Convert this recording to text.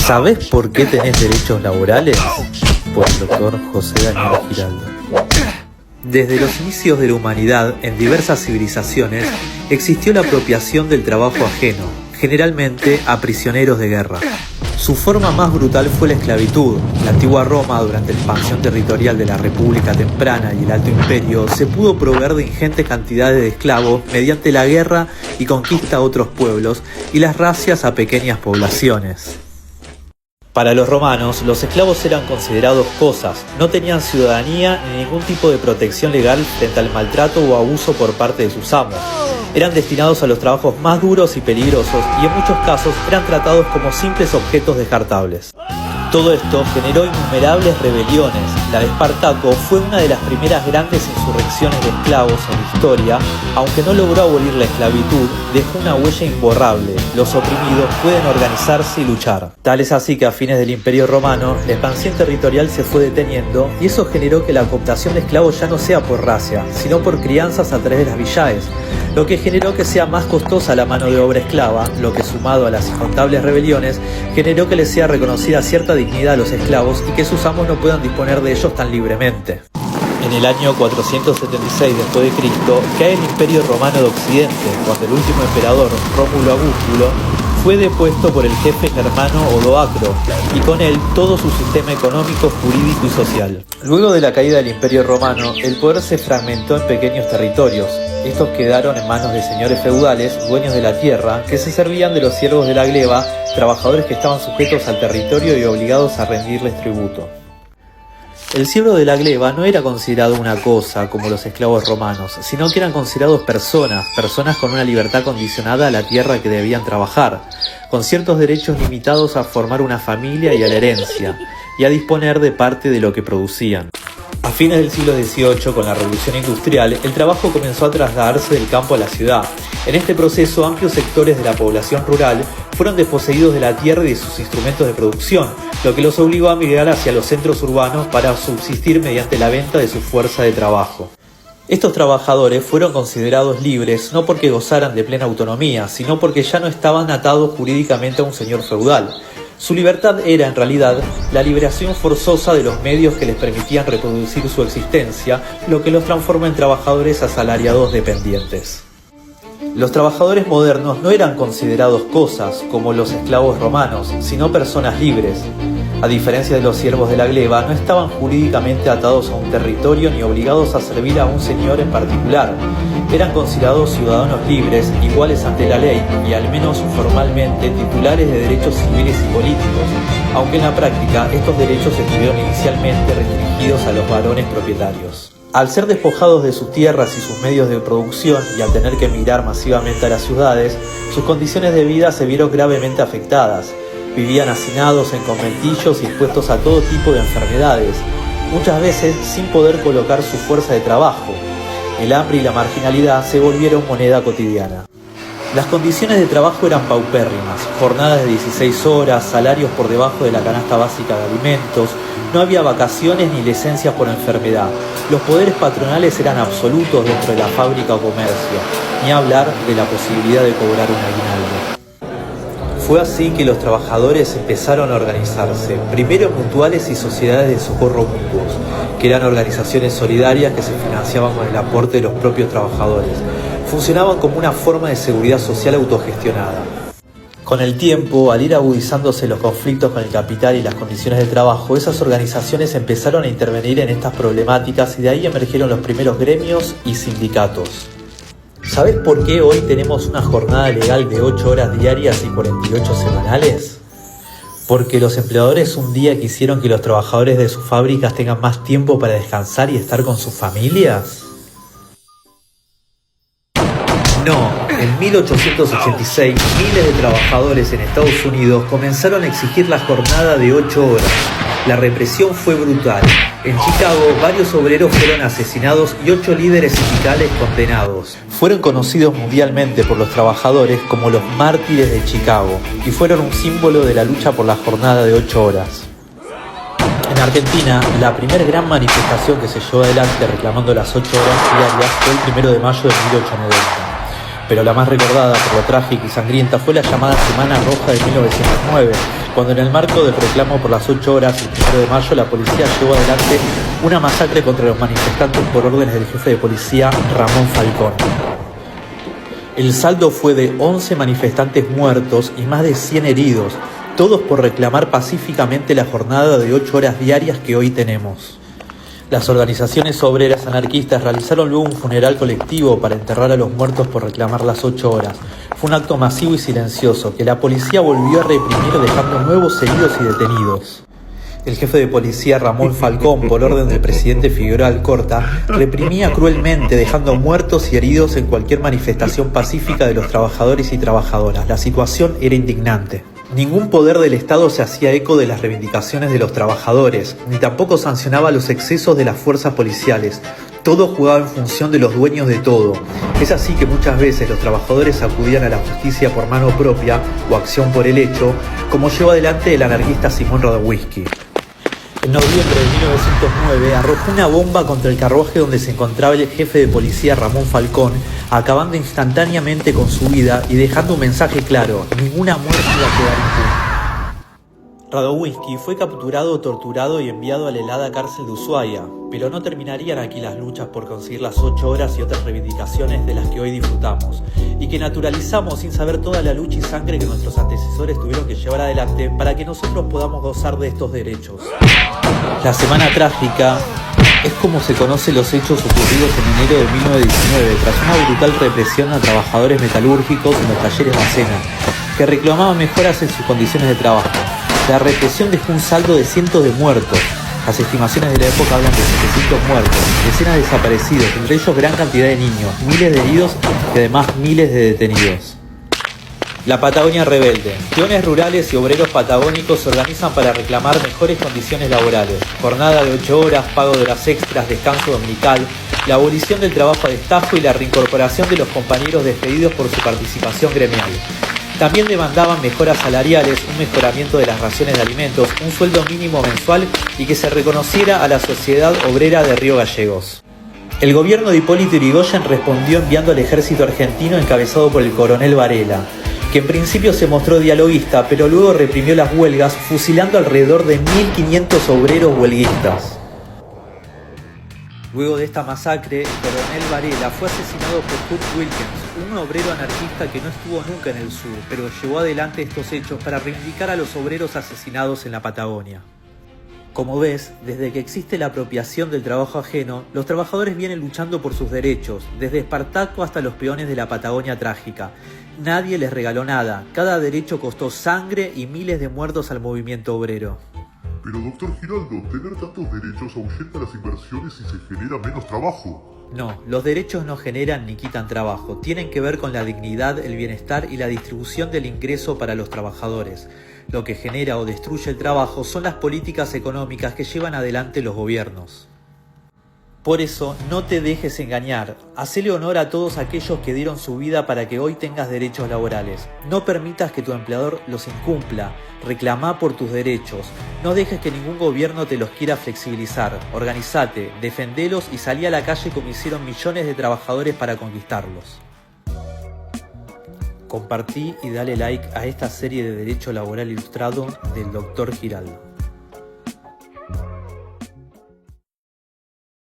¿Sabés por qué tenés derechos laborales? Por el doctor José Daniel Giraldo. Desde los inicios de la humanidad, en diversas civilizaciones, existió la apropiación del trabajo ajeno, generalmente a prisioneros de guerra. Su forma más brutal fue la esclavitud. La antigua Roma, durante la expansión territorial de la República Temprana y el Alto Imperio, se pudo proveer de ingentes cantidades de esclavos mediante la guerra y conquista a otros pueblos y las racias a pequeñas poblaciones. Para los romanos, los esclavos eran considerados cosas, no tenían ciudadanía ni ningún tipo de protección legal frente al maltrato o abuso por parte de sus amos. Eran destinados a los trabajos más duros y peligrosos y en muchos casos eran tratados como simples objetos descartables. Todo esto generó innumerables rebeliones. La de Espartaco fue una de las primeras grandes insurrecciones de esclavos en la historia. Aunque no logró abolir la esclavitud, dejó una huella imborrable. Los oprimidos pueden organizarse y luchar. Tal es así que a fines del Imperio Romano, la expansión territorial se fue deteniendo y eso generó que la cooptación de esclavos ya no sea por raza, sino por crianzas a través de las villaes, lo que generó que sea más costosa la mano de obra esclava, lo que sumado a las incontables rebeliones, generó que les sea reconocida cierta dignidad a los esclavos y que sus amos no puedan disponer de ellos tan libremente. En el año 476 d.C. cae el Imperio Romano de Occidente, cuando el último emperador, Rómulo Augustulo, fue depuesto por el jefe germano Odoacro, y con él todo su sistema económico, jurídico y social. Luego de la caída del Imperio Romano, el poder se fragmentó en pequeños territorios. Estos quedaron en manos de señores feudales, dueños de la tierra, que se servían de los siervos de la gleba, trabajadores que estaban sujetos al territorio y obligados a rendirles tributo. El siervo de la gleba no era considerado una cosa como los esclavos romanos, sino que eran considerados personas con una libertad condicionada a la tierra que debían trabajar, con ciertos derechos limitados a formar una familia y a la herencia, y a disponer de parte de lo que producían. A fines del siglo XVIII, con la Revolución Industrial, el trabajo comenzó a trasladarse del campo a la ciudad. En este proceso, amplios sectores de la población rural fueron desposeídos de la tierra y de sus instrumentos de producción, lo que los obligó a migrar hacia los centros urbanos para subsistir mediante la venta de su fuerza de trabajo. Estos trabajadores fueron considerados libres no porque gozaran de plena autonomía, sino porque ya no estaban atados jurídicamente a un señor feudal. Su libertad era, en realidad, la liberación forzosa de los medios que les permitían reproducir su existencia, lo que los transforma en trabajadores asalariados dependientes. Los trabajadores modernos no eran considerados cosas, como los esclavos romanos, sino personas libres. A diferencia de los siervos de la gleba, no estaban jurídicamente atados a un territorio ni obligados a servir a un señor en particular. Eran considerados ciudadanos libres, iguales ante la ley y, al menos formalmente, titulares de derechos civiles y políticos, aunque en la práctica estos derechos estuvieron inicialmente restringidos a los varones propietarios. Al ser despojados de sus tierras y sus medios de producción y al tener que emigrar masivamente a las ciudades, sus condiciones de vida se vieron gravemente afectadas. Vivían hacinados en conventillos y expuestos a todo tipo de enfermedades, muchas veces sin poder colocar su fuerza de trabajo. El hambre y la marginalidad se volvieron moneda cotidiana. Las condiciones de trabajo eran paupérrimas, jornadas de 16 horas, salarios por debajo de la canasta básica de alimentos, no había vacaciones ni licencias por enfermedad. Los poderes patronales eran absolutos dentro de la fábrica o comercio, ni hablar de la posibilidad de cobrar un aguinaldo. Fue así que los trabajadores empezaron a organizarse, primero en mutuales y sociedades de socorro mutuos, que eran organizaciones solidarias que se financiaban con el aporte de los propios trabajadores. Funcionaban como una forma de seguridad social autogestionada. Con el tiempo, al ir agudizándose los conflictos con el capital y las condiciones de trabajo, esas organizaciones empezaron a intervenir en estas problemáticas y de ahí emergieron los primeros gremios y sindicatos. ¿Sabes por qué hoy tenemos una jornada legal de 8 horas diarias y 48 semanales? Porque los empleadores un día quisieron que los trabajadores de sus fábricas tengan más tiempo para descansar y estar con sus familias. No, en 1886 miles de trabajadores en Estados Unidos comenzaron a exigir la jornada de 8 horas. La represión fue brutal. En Chicago, varios obreros fueron asesinados y 8 líderes sindicales condenados. Fueron conocidos mundialmente por los trabajadores como los mártires de Chicago y fueron un símbolo de la lucha por la jornada de 8 horas. En Argentina, la primera gran manifestación que se llevó adelante reclamando las 8 horas diarias fue el 1 de mayo de 1890. Pero la más recordada por lo trágica y sangrienta fue la llamada Semana Roja de 1909, cuando en el marco del reclamo por las 8 horas, el 1 de mayo, la policía llevó adelante una masacre contra los manifestantes por órdenes del jefe de policía Ramón Falcón. El saldo fue de 11 manifestantes muertos y más de 100 heridos, todos por reclamar pacíficamente la jornada de 8 horas diarias que hoy tenemos. Las organizaciones obreras anarquistas realizaron luego un funeral colectivo para enterrar a los muertos por reclamar las 8 horas. Fue un acto masivo y silencioso que la policía volvió a reprimir dejando nuevos heridos y detenidos. El jefe de policía Ramón Falcón, por orden del presidente Figueroa Alcorta, reprimía cruelmente dejando muertos y heridos en cualquier manifestación pacífica de los trabajadores y trabajadoras. La situación era indignante. Ningún poder del Estado se hacía eco de las reivindicaciones de los trabajadores, ni tampoco sancionaba los excesos de las fuerzas policiales. Todo jugaba en función de los dueños de todo. Es así que muchas veces los trabajadores acudían a la justicia por mano propia o acción por el hecho, como llevó adelante el anarquista Simón Radowisky. En noviembre de 1909 arrojó una bomba contra el carruaje donde se encontraba el jefe de policía Ramón Falcón, acabando instantáneamente con su vida y dejando un mensaje claro: ninguna muerte iba a quedar impune. Radowisky fue capturado, torturado y enviado a la helada cárcel de Ushuaia, pero no terminarían aquí las luchas por conseguir las 8 horas y otras reivindicaciones de las que hoy disfrutamos, y que naturalizamos sin saber toda la lucha y sangre que nuestros antecesores tuvieron que llevar adelante para que nosotros podamos gozar de estos derechos. La Semana Trágica es como se conocen los hechos ocurridos en enero de 1919, tras una brutal represión a trabajadores metalúrgicos en los talleres Bacena, que reclamaban mejoras en sus condiciones de trabajo. La represión dejó un saldo de cientos de muertos. Las estimaciones de la época hablan de 700 muertos, decenas de desaparecidos, entre ellos gran cantidad de niños, miles de heridos y además miles de detenidos. La Patagonia rebelde. Peones rurales y obreros patagónicos se organizan para reclamar mejores condiciones laborales, jornada de 8 horas, pago de horas extras, descanso dominical, la abolición del trabajo a destajo y la reincorporación de los compañeros despedidos por su participación gremial. También demandaban mejoras salariales, un mejoramiento de las raciones de alimentos, un sueldo mínimo mensual y que se reconociera a la Sociedad Obrera de Río Gallegos. El gobierno de Hipólito Yrigoyen respondió enviando al ejército argentino encabezado por el coronel Varela, que en principio se mostró dialoguista, pero luego reprimió las huelgas, fusilando alrededor de 1.500 obreros huelguistas. Luego de esta masacre, el coronel Varela fue asesinado por Kurt Wilkins, un obrero anarquista que no estuvo nunca en el sur, pero llevó adelante estos hechos para reivindicar a los obreros asesinados en la Patagonia. Como ves, desde que existe la apropiación del trabajo ajeno, los trabajadores vienen luchando por sus derechos, desde Espartaco hasta los peones de la Patagonia trágica. Nadie les regaló nada, cada derecho costó sangre y miles de muertos al movimiento obrero. Pero doctor Giraldo, tener tantos derechos ahuyenta las inversiones y se genera menos trabajo. No, los derechos no generan ni quitan trabajo, tienen que ver con la dignidad, el bienestar y la distribución del ingreso para los trabajadores. Lo que genera o destruye el trabajo son las políticas económicas que llevan adelante los gobiernos. Por eso, no te dejes engañar. Hacele honor a todos aquellos que dieron su vida para que hoy tengas derechos laborales. No permitas que tu empleador los incumpla. Reclamá por tus derechos. No dejes que ningún gobierno te los quiera flexibilizar. Organizate, defendelos y salí a la calle como hicieron millones de trabajadores para conquistarlos. Compartí y dale like a esta serie de Derecho Laboral Ilustrado del Dr. Giraldo.